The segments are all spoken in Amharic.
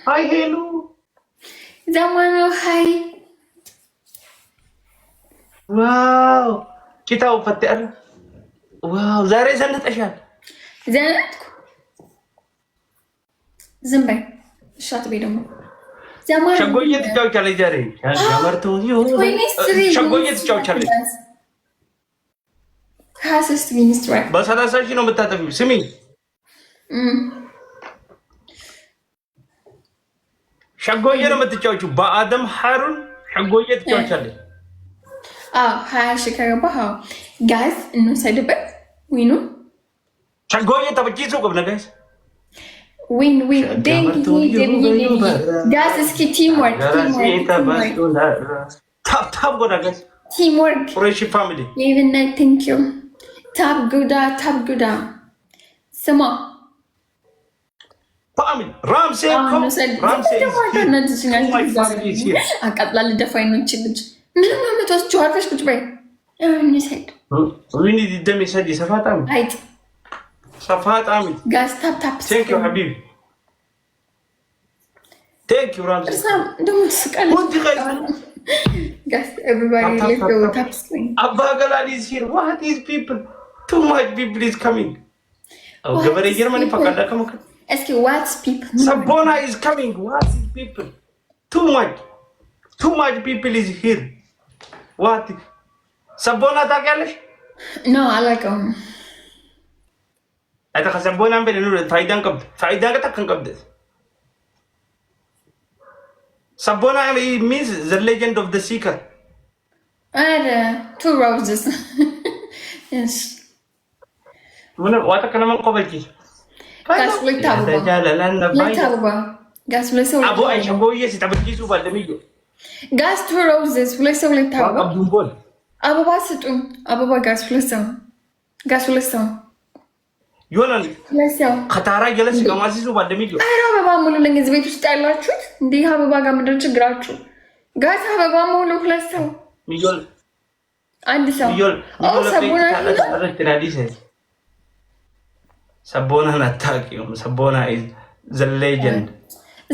Hi, hello. Zamano, hi. Wow. Kita upat ano? Wow, ዛሬ ዘንጠሻል። ዘነጥኩ ዝም በይ። እሺ አትበይ ደግሞ ሸጎዬ ትጫወቻለሽ ዛሬ? ሸገበርቱ ሸጎዬ ትጫወቻለሽ? ሀስስት ሚኒስትር በሰላሳ ሺህ ነው የምታጠፊው። ስሚ ሸጎዬ ነው የምትጫወቺው። በአደም ሀሩን ሸጎዬ ትጫወቻለሽ? አዎ 20 ሺህ ከገባህ ጋዝ እንውሰድበት። ዊኑ ሸጎዬ ተበጂሱ ቆብነ ጋዝ ዊን ጋዝ እስኪ ቲምወርክ ታፕ ጎዳ ጋዝ ቲምወርክ ቁረሺ ፋሚሊ ኢቨን ቴንክ ዩ ታፕ ጉዳ ስማ ፋሚሊ ራምሴ አቃጥላ ልደፋኝ ነው። ልጅ ምንም የምትወስጂው አርፈሽ ቁጭ በይ። እንሰድ ዊኒ ደም ይሰድ ሰፋጣም አይጥ ሰፋጣም ጋዝ ታፕ ቴንክ ዩ ሀቢቢ ቴንክ ዩ ራምሴ ደግሞ ትስቃለች። ጋዝ ኤቨሪባዲ ሌትስ ጎ ታፕ ስክሪን አባ ገላሊ is here. What is people? Too much people is coming. Oh, ገበሬ ጀርመኒ ፈቃዳ ከመከ እስኪ ዋትስ ፒፕል ሰቦና is coming. What is people? Too much people is here. What? ሰቦና ታውቂያለሽ? ኖ አላውቀውም። አይታ ከሰቦና በለ ነው ፋይዳን ቀብድ ሰቦና means the legend of the seeker. አረ two roses. Yes. ምን ዋታ ከነማን ቆበልኪ ጋስ ጋስ አቦ አይሸጎዬ ሲጠበቂሱ ባለሚዮ ጋስ two roses ሁለት ሰው ልታበባ አብዱንቦል አበባ ስጡን። አበባ ጋስ ሁለት ሰው ይሆናል። ከታራ ጀለስ ከማሲሱ ባለሚዮ አረ አበባ ሙሉልኝ። እዚህ ቤት ውስጥ ያላችሁት እንዲህ አበባ ጋር ምንድን ችግራችሁ? ጋስ አበባ ሙሉ ሁለት ሰው ሚዮል አንድ ሰው ሰቦና አታውቂውም? ሰቦና is the legend.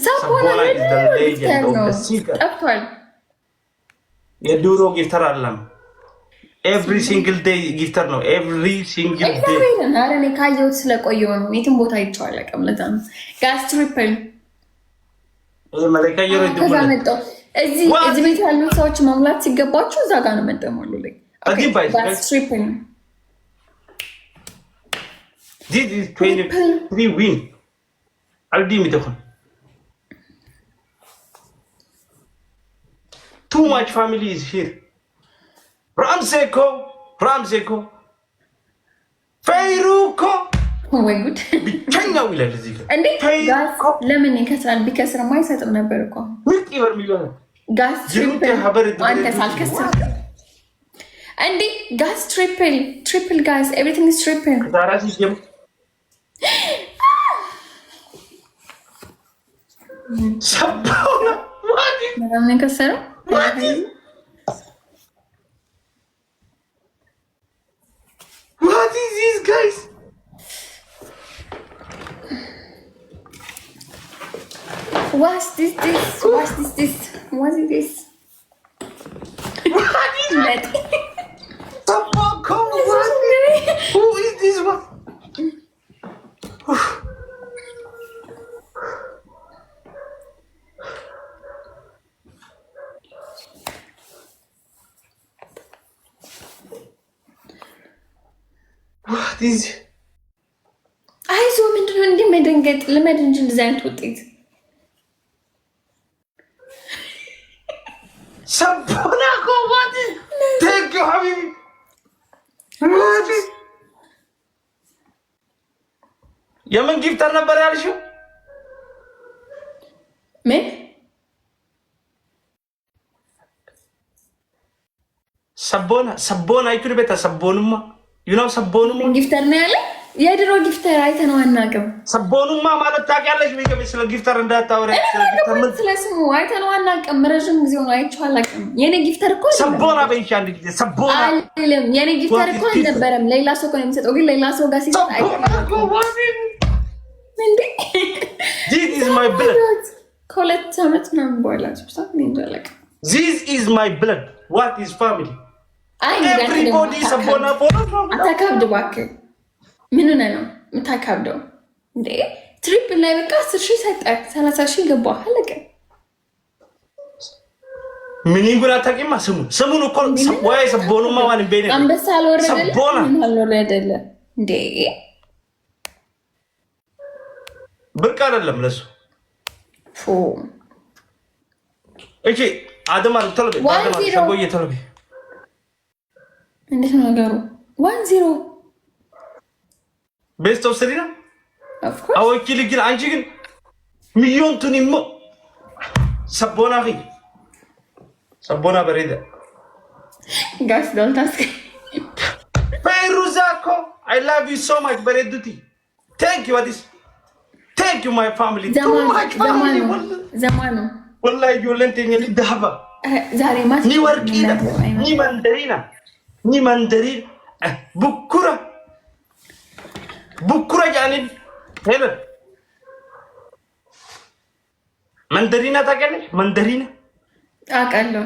ሰቦና is the legend of the seeker. ጠፍቷል። የዱሮ ጊፍተር አለም every single day ጊፍተር ነው። every single day አረ እኔ ካየሁት ስለቆየሁ ነው። የትም ቦታ አይቼው አላውቅም። ለዛ ነው ጋስ ትሪፕል መለካየሩ እዚህ ቤት ያሉ ሰዎች መሙላት ሲገባቸው እዛ ጋር ነው መጠሙልኝ። ጋስ ትሪፕል this is 23 win. Aldi mitokon. Too much family is here. Ramseko. Feiruko. Oh my god. ብቻኛው ይላል እዚህ ጋር እንዴ ጋስ ለምን ይከሳል? ቢከስር ማይሰጥም ነበር እኮ ምን ይበር ሚሆነ ጋስ ትሪፕል አንተ ሳልከስር እንዴ ጋስ ትሪፕል ጋስ ኤቭሪቲንግ ኢዝ ትሪፕል ዛራሲ ጀም ሰቦና ዋዲ ምንም ከሰረ What is this guys? What's this? What is this? What is that? Who is this one? What is it? አይዞ ምንድነው እንዴ መደንገጥ? ልመድ እንጂ እንደዚህ አይነት ውጤት ሰቦና ኮዋት ቴንክ ዩ ሀቢቢ what is የምን ጊፍተር ነበር ያልሽው? ምን ሰቦና አይኩሪ ቤታ ሰቦኑማ ዩናው ሰቦኑማ ጊፍተር ነው ያለ የድሮ ጊፍተር አይተነው አናውቅም። ሰቦኑማ ማለት ታውቂያለሽ? ቢገበ ስለ ጊፍተር እንዳታወሪ ስለ ጊፍተር ምን ስለስሙ አይተነው አናውቅም። ረጅም ጊዜ ነው አይቼው አላውቅም። የኔ ጊፍተር እኮ ሰቦና በይሻ አንድ ጊዜ ሰቦና አይደለም። የኔ ጊፍተር እኮ አልነበረም። ሌላ ሰው እኮ ነው የሚሰጠው። ግን ሌላ ሰው ጋር ሲሰጥ አይተነው እንዴ this is my blood ከሁለት ዓመት ምናምን በኋላ ስብሳ እንደለቀ This is my blood. What is family? Everybody is a bona fide. አታካብድ እባክህ። ምን ሆነ ነው የምታካብደው እንዴ? ትሪፕል ላይ በቃ 10,000 ሰጠህ 30,000 ገባህ አለቀ። ምን ይጉራ ታቂማ ስሙን እኮ ወይ ሰቦኑማ ማን በእኔ አንበሳ አልወረደልህ ምን አልወረደለ እንዴ? ብርቅ አይደለም ለሱ እሺ አደም አልተለበ አደም ሰቦዬ ተለበ እንዴት ነው ነገሩ? 1-0 ቤስት ኦፍ 3 ነው ኦፍ ኮርስ አወቂ ልጅን አንቺ ግን ሚሊዮን ቱኒሞ ሰቦና በሬዳ ጋስ ዶንት አስክ ፌሩዛኮ I love you so much በሬዱቲ thank you what is thank you my family too much family ዘማኑ والله يولنتني الذهب ዛሬ ማስ ني ورقينا ني مندرينا ني مندرين بكرة يعني هلا مندرينا تاكلش مندرينا አውቃለሁ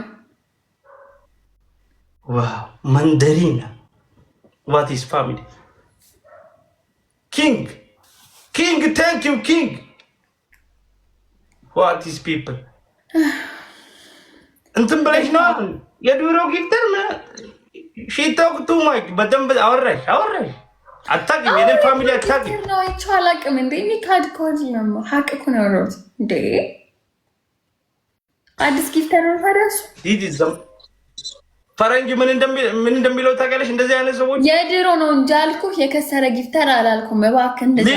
واو مندرينا what is family king thank you king what is people انتم بلاش ناقل يا دورو كيفتر ما شي توك تو مايك بدم اورش አታውቂም የኔ ፋሚሊ አታውቂም ነው ይቻላልም እንዴ ሚካድ ኮድ ነው ሀቅ እኮ ነው ሮት እንዴ አዲስ ጊፍተር ነው ፈረስ ዲዲዝ ፈረንጅ ምን እንደሚለው ታውቂያለሽ? እንደዚህ አይነት ሰዎች የድሮ ነው እንጂ አልኩህ የከሰረ ጊፍተር አላልኩም። እባክህ እንደዚህ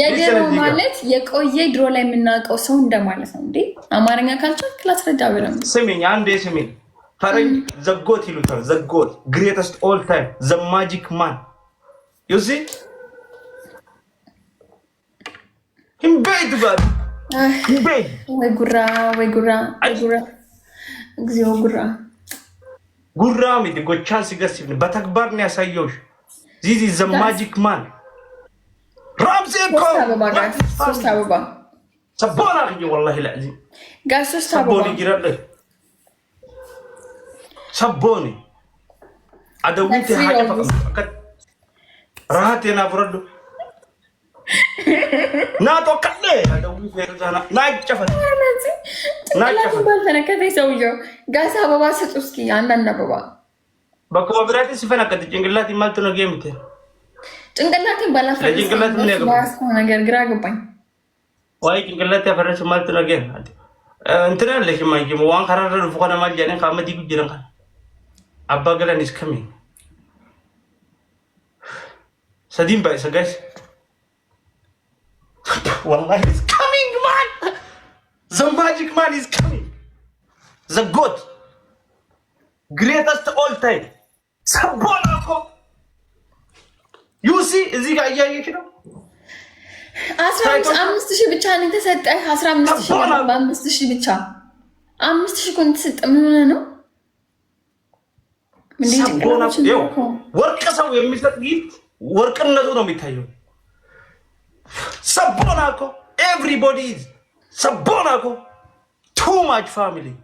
የድሮ ማለት የቆየ ድሮ ላይ የምናውቀው ሰው እንደማለት ነው እንዴ። አማርኛ ካልቻልክ ላስረዳ ብለም ስሚኝ፣ አንዴ ስሚኝ። ፈረንጅ ዘጎት ይሉታል። ዘጎት ግሬተስት ኦል ታይም ዘ ማጂክ ማን ዩ ሲ ኢምቤድ ወይ ጉራ እግዚኦ ጉራ ሚድ ጎቻን ሲገስብ በተግባር ነው ያሳየውሽ። ዚስ ኢዝ ዘ ማጂክ ማን ራምዚ እኮ ሶስት አበባ ሰቦና ነው والله العظيم ጋር ሶስት አበባ ሰቦኒ ይራለ ሰቦኒ አደውት ሀቀ ፈቀ ራሃት የናብረዱ ናቶ ከለ አደውት ፈረዛና ናጨፈት ባልተነከተ ሰውየው ጋሳ አበባ ስጡ እስኪ አንዳንድ አበባ በኮብራቲ ሲፈነከተ ጭንቅላት ይማልቱ ነው ጌምት ጭንቅላቴን ባላፈረስ ጭንቅላት ምን ያገባው ነገር ግራ ገባኝ። ወይ ጭንቅላት ያፈረስ ማልቱ ነው ጌም እንትና ለሽ ማንጂ ዋን ካራረ ፍቆና ማልጃኔ ካመዲ ጉጅረን ካን አባገላን is coming ሰዲም ባይ ሰጋሽ wallahi is coming man. The magic man is coming. The God. Greatest all time. Sabonako. You see, እዚህ ጋር እያየሽ ነው። 15,000 ብቻ ነው የተሰጠህ። 15,000 ብቻ 5,000 ኮን ተሰጠ። ምን ሆነ ነው? ወርቅ ሰው የሚሰጥ ጊፍት ወርቅነቱ ነው የሚታየው። ሰቦናኮ everybody is Sabonako, too much family.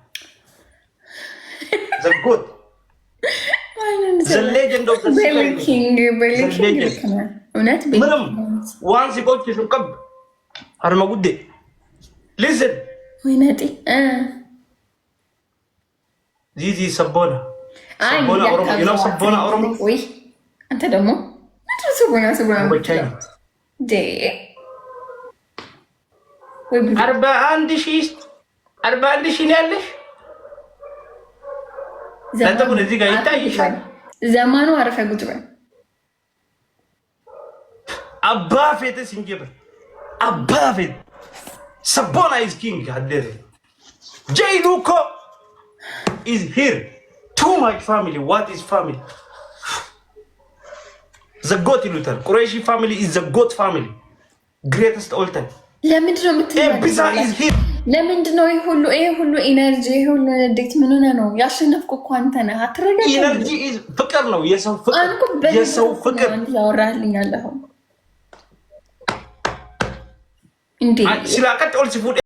The good, the legend of the King. Madam, once you go to the cub, Armagude. Listen. This is Sabona. Sabona Oromo. You know Sabona Oromo? Oui. Ante demo. Ante Sabona. Day. 41,000 ያለሽ ዘመኑ እዚህ ጋር ይታይሻል። ዘመኑ አረፈ ጉድ በል አባፌት ሲንጀበር አባፌት ሰቦና is king አደረ ጄሉኮ is here too much family. What is family? The goat ይሉታል። ቁረይሺ family is the goat family, greatest all time. ለምንድነው ይሄ ሁሉ ኤነርጂ ይሄ ሁሉ ንዴት ምን ሆነ ነው? ያሸነፍኩ እኮ አንተ ነህ። አትረጋጋም። ኤነርጂ ፍቅር ነው፣ የሰው ፍቅር ያወራልኝ ያለው እንዴ ሲላቀጥ ኦልሲ ፉድ